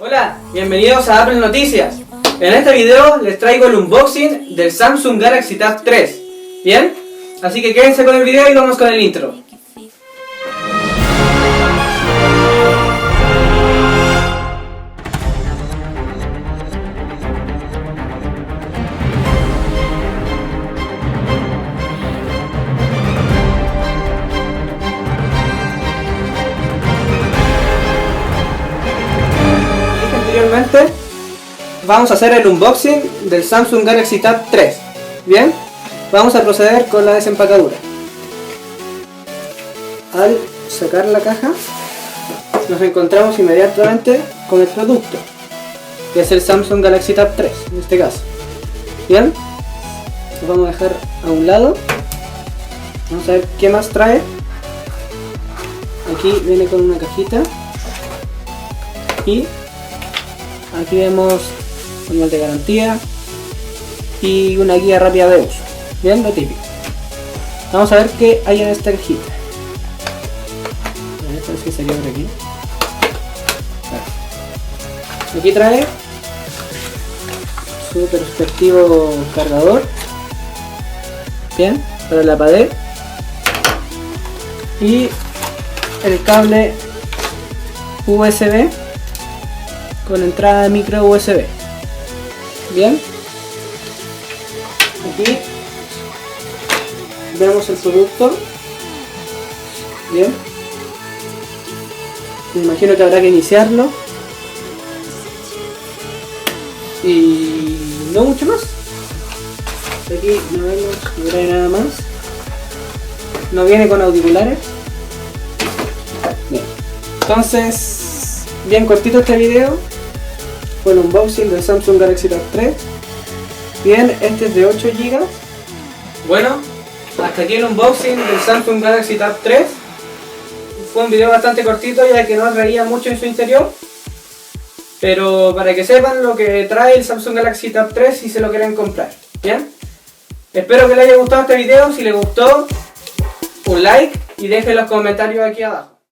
Hola, bienvenidos a Apple Noticias. En este video les traigo el unboxing del Samsung Galaxy Tab 3. ¿Bien? Así que quédense con el video y vamos con el intro. Anteriormente vamos a hacer el unboxing del Samsung Galaxy Tab 3. Bien, vamos a proceder con la desempacadura. Al sacar la caja nos encontramos inmediatamente con el producto, que es el Samsung Galaxy Tab 3 en este caso. Bien, lo vamos a dejar a un lado. Vamos a ver qué más trae. Aquí viene con una cajita y aquí vemos manual de garantía y una guía rápida de uso. Bien, lo típico. Vamos a ver qué hay en esta cajita. A ver, parece que salió por aquí. Aquí trae su respectivo cargador. Bien, para la pared. Y el cable USB con entrada de micro USB. Bien, aquí vemos el producto. Bien, me imagino que habrá que iniciarlo y no mucho más. Aquí no vemos, no trae nada más. No viene con auriculares. Bien, entonces bien cortito este video. Fue el unboxing del Samsung Galaxy Tab 3. Bien, este es de 8 GB. Bueno, hasta aquí el unboxing del Samsung Galaxy Tab 3. Fue un video bastante cortito ya que no traía mucho en su interior. Pero para que sepan lo que trae el Samsung Galaxy Tab 3 si se lo quieren comprar. Bien, espero que les haya gustado este video. Si les gustó, un like y dejen los comentarios aquí abajo.